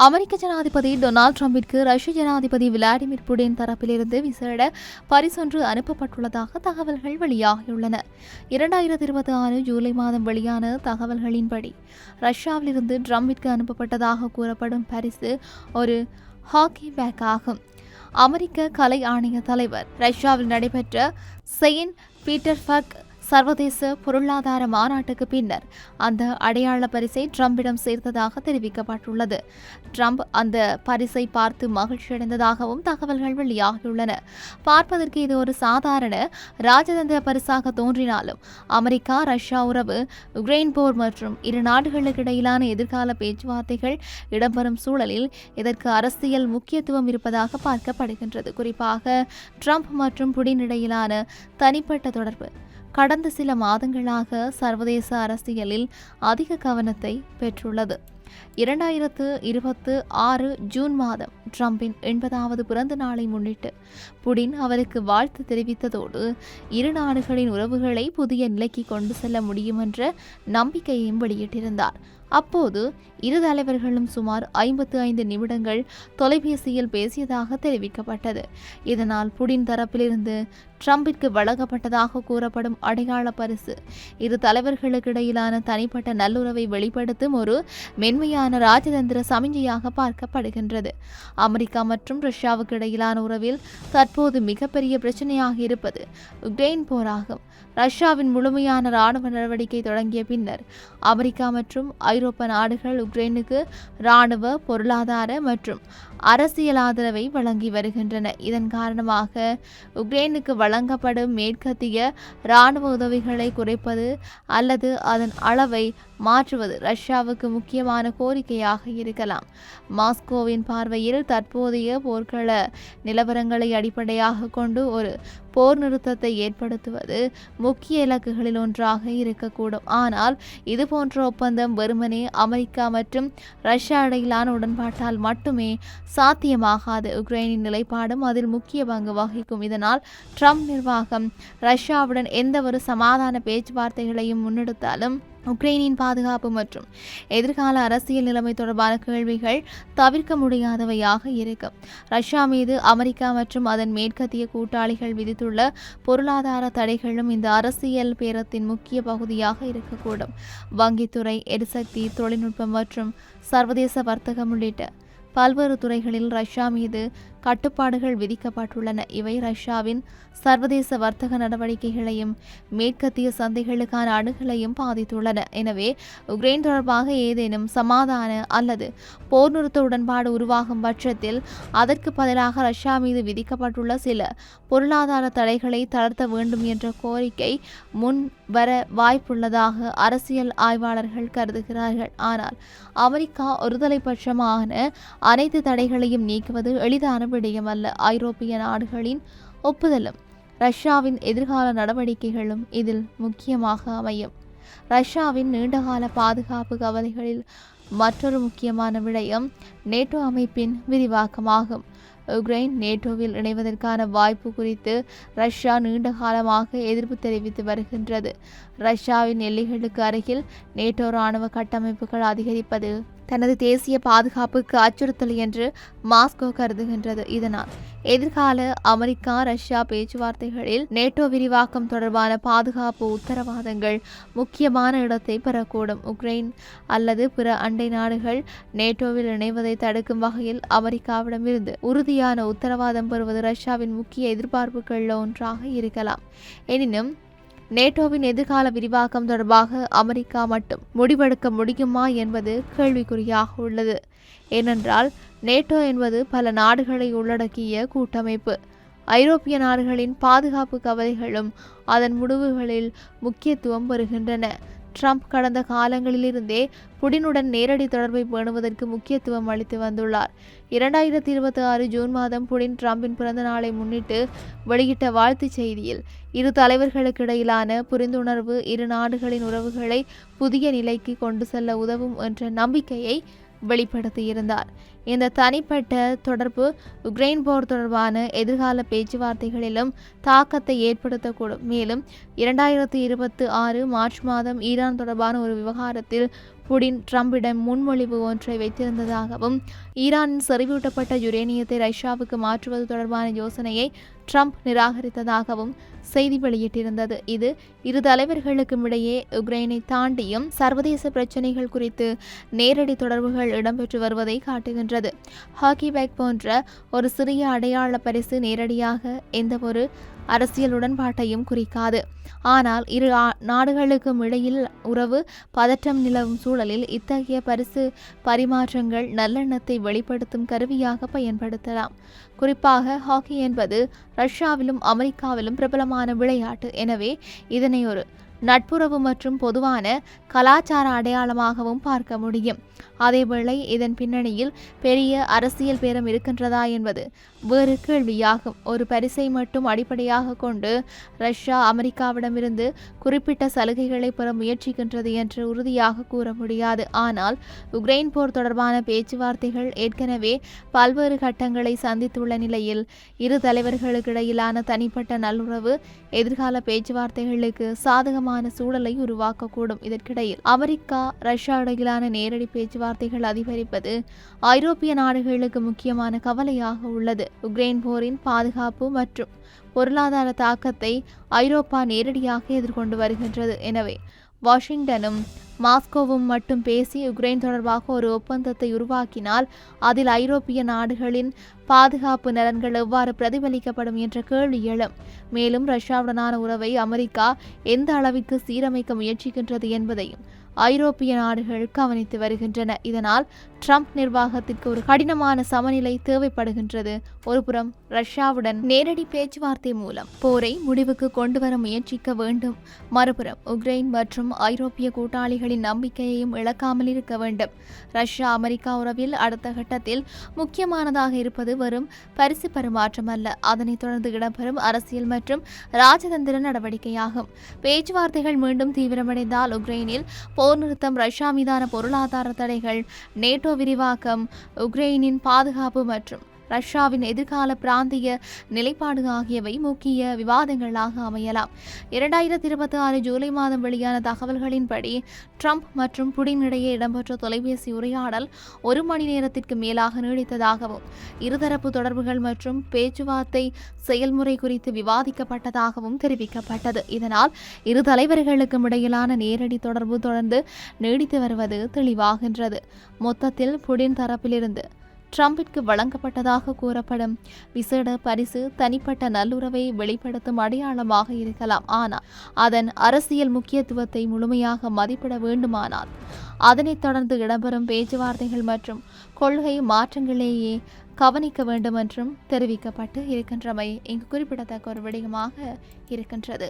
அமெரிக்க ஜனாதிபதி டொனால்டு டிரம்பிற்கு ரஷ்ய ஜனாதிபதி விளாடிமிர் புடின் தரப்பிலிருந்து விசேட பரிசொன்று அனுப்பப்பட்டுள்ளதாக தகவல்கள் வெளியாகியுள்ளன. 2026 ஜூலை மாதம் வெளியான தகவல்களின்படி ரஷ்யாவிலிருந்து டிரம்பிற்கு அனுப்பப்பட்டதாக கூறப்படும் பரிசு ஒரு ஹாக்கி பேக் ஆகும். அமெரிக்க கலை ஆணைய தலைவர் ரஷ்யாவில் நடைபெற்ற செயின்ட் பீட்டர்ஸ்பர்க் சர்வதேச பொருளாதார மாநாட்டுக்கு பின்னர் அந்த அடையாள பரிசை டிரம்பிடம் சேர்த்ததாக தெரிவிக்கப்பட்டுள்ளது. டிரம்ப் அந்த பரிசை பார்த்து மகிழ்ச்சியடைந்ததாகவும் தகவல்கள் வெளியாகியுள்ளன. பார்ப்பதற்கு இது ஒரு சாதாரண ராஜதந்திர பரிசாக தோன்றினாலும் அமெரிக்கா ரஷ்யா உறவு, உக்ரைன் போர் மற்றும் இரு நாடுகளுக்கு இடையிலான எதிர்கால பேச்சுவார்த்தைகள் இடம்பெறும் சூழலில் இதற்கு அரசியல் முக்கியத்துவம் இருப்பதாக பார்க்கப்படுகின்றது. குறிப்பாக டிரம்ப் மற்றும் புடின் இடையிலான தனிப்பட்ட தொடர்பு கடந்த சில மாதங்களாக சர்வதேச அரசியலில் அதிக கவனத்தை பெற்றுள்ளது. 2026 ஜூன் மாதம் டிரம்பின் 80வது பிறந்த நாளை முன்னிட்டு புடின் அவருக்கு வாழ்த்து தெரிவித்ததோடு இரு நாடுகளின் உறவுகளை புதிய நிலைக்கு கொண்டு செல்ல முடியும் என்ற நம்பிக்கையையும் வெளியிட்டிருந்தார். அப்போது இரு தலைவர்களும் சுமார் 55 நிமிடங்கள் தொலைபேசியில் பேசியதாக தெரிவிக்கப்பட்டது. இதனால் புடின் தரப்பிலிருந்து டிரம்பிற்கு வழங்கப்பட்டதாக கூறப்படும் அடையாள பரிசு இரு தலைவர்களுக்கு இடையிலான தனிப்பட்ட நல்லுறவை வெளிப்படுத்தும் ஒரு மென்மையான ராஜதந்திர சமிஞ்சையாக பார்க்கப்படுகின்றது. அமெரிக்கா மற்றும் ரஷ்யாவுக்கு இடையிலான உறவில் தற்போது மிகப்பெரிய பிரச்சனையாக இருப்பது உக்ரைன் போராகும். ரஷ்யாவின் முழுமையான இராணுவ நடவடிக்கை தொடங்கிய பின்னர் அமெரிக்கா மற்றும் ஐரோப்பா நாடுகள் உக்ரைனுக்கு இராணுவ, பொருளாதார மற்றும் அரசியல் ஆதரவை வழங்கி வருகின்றன. இதன் காரணமாக உக்ரைனுக்கு வழங்கப்படும் மேற்கத்திய இராணுவ உதவிகளை குறைப்பது அல்லது அதன் அளவை மாற்றுவது ரஷ்யாவுக்கு முக்கியமான கோரிக்கையாக இருக்கலாம். மாஸ்கோவின் பார்வையில் தற்போதைய போர்க்கள நிலவரங்களை அடிப்படையாக கொண்டு ஒரு போர் நிறுத்தத்தை ஏற்படுத்துவது முக்கிய இலக்குகளில் ஒன்றாக இருக்கக்கூடும். ஆனால் இதுபோன்ற ஒப்பந்தம் வெறுமனே அமெரிக்கா மற்றும் ரஷ்யா இடையிலான உடன்பாட்டால் மட்டுமே சாத்தியமாகாது. உக்ரைனின் நிலைப்பாடும் அதில் முக்கிய பங்கு வகிக்கும். இதனால் ட்ரம்ப் நிர்வாகம் ரஷ்யாவுடன் எந்த ஒரு சமாதான பேச்சுவார்த்தைகளையும் முன்னெடுத்தாலும் உக்ரைனின் பாதுகாப்பு மற்றும் எதிர்கால அரசியல் நிலைமை தொடர்பான கேள்விகள் தவிர்க்க முடியாதவையாக இருக்கும். ரஷ்யா மீது அமெரிக்கா மற்றும் அதன் மேற்கத்திய கூட்டாளிகள் விதித்துள்ள பொருளாதார தடைகளும் இந்த அரசியல் பேரத்தின் முக்கிய பகுதியாக இருக்கக்கூடும். வங்கித்துறை, எரிசக்தி, தொழில்நுட்பம் மற்றும் சர்வதேச வர்த்தகம் உள்ளிட்ட பல்வேறு துறைகளில் ரஷ்யா மீது கட்டுப்பாடுகள் விதிக்கப்பட்டுள்ளன. இவை ரஷ்யாவின் சர்வதேச வர்த்தக நடவடிக்கைகளையும் மேற்கத்திய சந்தைகளுக்கான அணுகலையும் பாதித்துள்ளன. எனவே உக்ரைன் தொடர்பாக ஏதேனும் சமாதான அல்லது போர் நிறுத்த உடன்பாடு உருவாகும் பட்சத்தில் அதற்கு பதிலாக ரஷ்யா மீது விதிக்கப்பட்டுள்ள சில பொருளாதார தடைகளை தளர்த்த வேண்டும் என்ற கோரிக்கை முன் வர வாய்ப்புள்ளதாக அரசியல் ஆய்வாளர்கள் கருதுகிறார்கள். ஆனால் அமெரிக்கா ஒருதலைபட்சமான அனைத்து தடைகளையும் நீக்குவது எளிதான விடயமல்ல. ஐரோப்பிய நாடுகளின் ஒப்புதலும் ரஷ்யாவின் எதிர்கால நடவடிக்கைகளும் இதில் முக்கியமாக அமையும். ரஷ்யாவின் நீண்டகால பாதுகாப்பு கவலைகளில் மற்றொரு முக்கியமான விடயம் நேட்டோ அமைப்பின் விரிவாக்கமாகும். உக்ரைன் நேட்டோவில் இணைவதற்கான வாய்ப்பு குறித்து ரஷ்யா நீண்ட காலமாக எதிர்ப்பு தெரிவித்து வருகின்றது. ரஷ்யாவின் எல்லைகளுக்கு அருகில் நேட்டோ இராணுவ கட்டமைப்புகள் அதிகரிப்பது தனது தேசிய பாதுகாப்புக்கு அச்சுறுத்தல் என்று மாஸ்கோ கருதுகின்றது. இதனால் எதிர்கால அமெரிக்கா ரஷ்யா பேச்சுவார்த்தைகளில் நேட்டோ விரிவாக்கம் தொடர்பான பாதுகாப்பு உத்தரவாதங்கள் முக்கியமான இடத்தை பெறக்கூடும். உக்ரைன் அல்லது பிற அண்டை நாடுகள் நேட்டோவில் இணைவதை தடுக்கும் வகையில் அமெரிக்காவிடமிருந்து உறுதியான உத்தரவாதம் பெறுவது ரஷ்யாவின் முக்கிய எதிர்பார்ப்புகளில் ஒன்றாக இருக்கலாம். எனினும் நேட்டோவின் எதிர்கால விரிவாக்கம் தொடர்பாக அமெரிக்கா மட்டும் முடிவெடுக்க முடியுமா என்பது கேள்விக்குறியாக உள்ளது. ஏனென்றால் நேட்டோ என்பது பல நாடுகளை உள்ளடக்கிய கூட்டமைப்பு. ஐரோப்பிய நாடுகளின் பாதுகாப்பு கவலைகளும் அதன் முடிவுகளில் முக்கியத்துவம் பெறுகின்றன. ட்ரம்ப் கடந்த காலங்களிலிருந்தே புடினுடன் நேரடி தொடர்பை பேணுவதற்கு முக்கியத்துவம் அளித்து வந்துள்ளார். 2026 ஜூன் மாதம் புடின் ட்ரம்பின் பிறந்த நாளை முன்னிட்டு வெளியிட்ட வாழ்த்துச் செய்தியில் இரு தலைவர்களுக்கு இடையிலான புரிந்துணர்வு இரு நாடுகளின் உறவுகளை புதிய நிலைக்கு கொண்டு செல்ல உதவும் என்ற நம்பிக்கையை வெளிப்படுத்தியிருந்தார். இந்த தனிப்பட்ட தொடர்பு உக்ரைன் போர் தொடர்பான எதிர்கால பேச்சுவார்த்தைகளிலும் தாக்கத்தை ஏற்படுத்தக்கூடும். மேலும் 2026 மார்ச் மாதம் ஈரான் தொடர்பான ஒரு விவகாரத்தில் புடின் ட்ரம்பிடம் முன்மொழிவு ஒன்றை வைத்திருந்ததாகவும் ஈரானின் செறிவூட்டப்பட்ட யுரேனியத்தை ரஷ்யாவுக்கு மாற்றுவது தொடர்பான யோசனையை ட்ரம்ப் நிராகரித்ததாகவும் செய்தி வெளியிட்டிருந்தது. இது இரு தலைவர்களுக்கும் இடையே உக்ரைனை தாண்டியும் சர்வதேச பிரச்சினைகள் குறித்து நேரடி தொடர்புகள் இடம்பெற்று வருவதை காட்டுகின்றது. ஹாக்கி பேக் போன்ற ஒரு சிறிய அடையாள பரிசு நேரடியாக எந்தவொரு அரசியல் உடன்பாட்டையும் குறிக்காது. ஆனால் இரு நாடுகளுக்கும் இடையில் உறவு பதற்றம் நிலவும் சூழலில் இத்தகைய பரிசு பரிமாற்றங்கள் நல்லெண்ணத்தை வெளிப்படுத்தும் கருவியாக பயன்படுத்தலாம். குறிப்பாக ஹாக்கி என்பது ரஷ்யாவிலும் அமெரிக்காவிலும் பிரபலமான விளையாட்டு. எனவே இதனை ஒரு நட்புறவு மற்றும் பொதுவான கலாச்சார அடையாளமாகவும் பார்க்க முடியும். அதேவேளை இதன் பின்னணியில் பெரிய அரசியல் பேரம் இருக்கின்றதா என்பது வேறு கேள்வியாகும். ஒரு பரிசை மட்டும் அடிப்படையாக கொண்டு ரஷ்யா அமெரிக்காவிடமிருந்து குறிப்பிட்ட சலுகைகளை பெற முயற்சிக்கின்றது என்று உறுதியாக கூற முடியாது. ஆனால் உக்ரைன் போர் தொடர்பான பேச்சுவார்த்தைகள் ஏற்கனவே பல்வேறு கட்டங்களை சந்தித்துள்ள நிலையில் இரு தலைவர்களுக்கு இடையிலான தனிப்பட்ட நல்லுறவு எதிர்கால பேச்சுவார்த்தைகளுக்கு சாதகமான சூழலை உருவாக்கக்கூடும். இதற்கிடையில் அமெரிக்கா ரஷ்யா இடையிலான நேரடி பேச்சுவார்த்தைகள் அதிகரிப்பது ஐரோப்பிய நாடுகளுக்கு முக்கியமான கவலையாக உள்ளது. உக்ரைன் போரின் பாதுகாப்பு மற்றும் பொருளாதார தாக்கத்தை ஐரோப்பா நேரடியாக எதிர்கொண்டு வருகின்றது. எனவே வாஷிங்டனும் மாஸ்கோவும் மட்டும் பேசி உக்ரைன் தொடர்பாக ஒரு ஒப்பந்தத்தை உருவாக்கினால் அதில் ஐரோப்பிய நாடுகளின் பாதுகாப்பு நலன்கள் எவ்வாறு பிரதிபலிக்கப்படும் என்ற கேள்வி எழும். மேலும் ரஷ்யாவுடனான உறவை அமெரிக்கா எந்த அளவிற்கு சீரமைக்க முயற்சிக்கின்றது என்பதையும் ஐரோப்பிய நாடுகள் கவனித்து வருகின்றன. இதனால் ட்ரம்ப் நிர்வாகத்திற்கு ஒரு கடினமான சமநிலை தேவைப்படுகின்றது. ஒருபுறம் ரஷ்யாவுடன் நேரடி பேச்சுவார்த்தை மூலம் போரை முடிவுக்கு கொண்டு வர முயற்சிக்க வேண்டும். மறுபுறம் உக்ரைன் மற்றும் ஐரோப்பிய கூட்டாளிகளின் நம்பிக்கையையும் இழக்காமல் இருக்க வேண்டும். ரஷ்யா அமெரிக்கா உறவில் அடுத்த கட்டத்தில் முக்கியமானதாக இருப்பது வெறும் பரிசு பரிமாற்றம் அல்ல, அதனைத் தொடர்ந்து இடம்பெறும் அரசியல் மற்றும் ராஜதந்திர நடவடிக்கையாகும். பேச்சுவார்த்தைகள் மீண்டும் தீவிரமடைந்தால் உக்ரைனில் போர் நிறுத்தம், ரஷ்யா மீதான பொருளாதார தடைகள், நேட்டோ விரிவாக்கம், உக்ரைனின் பாதுகாப்பு மற்றும் ரஷ்யாவின் எதிர்கால பிராந்திய நிலைப்பாடு ஆகியவை முக்கிய விவாதங்களாக அமையலாம். 2026 ஜூலை மாதம் வெளியான தகவல்களின்படி ட்ரம்ப் மற்றும் புடின் இடையே இடம்பெற்ற தொலைபேசி உரையாடல் 1 மணி நேரத்திற்கு மேலாக நீடித்ததாகவும் இருதரப்பு தொடர்புகள் மற்றும் பேச்சுவார்த்தை செயல்முறை குறித்து விவாதிக்கப்பட்டதாகவும் தெரிவிக்கப்பட்டது. இதனால் இரு தலைவர்களுக்கும் இடையிலான நேரடி தொடர்பு தொடர்ந்து நீடித்து வருவது தெளிவாகின்றது. மொத்தத்தில் புடின் தரப்பிலிருந்து ட்ரம்பிற்கு வழங்கப்பட்டதாக கூறப்படும் விசேட பரிசு தனிப்பட்ட நல்லுறவை வெளிப்படுத்தும் அடையாளமாக இருக்கலாம். ஆனால் அதன் அரசியல் முக்கியத்துவத்தை முழுமையாக மதிப்பிட வேண்டுமானால் அதனைத் தொடர்ந்து இடம்பெறும் பேச்சுவார்த்தைகள் மற்றும் கொள்கை மாற்றங்களேயே கவனிக்க வேண்டும் என்றும் தெரிவிக்கப்பட்டு இருக்கின்றமை இங்கு குறிப்பிடத்தக்க ஒரு விடயமாக இருக்கின்றது.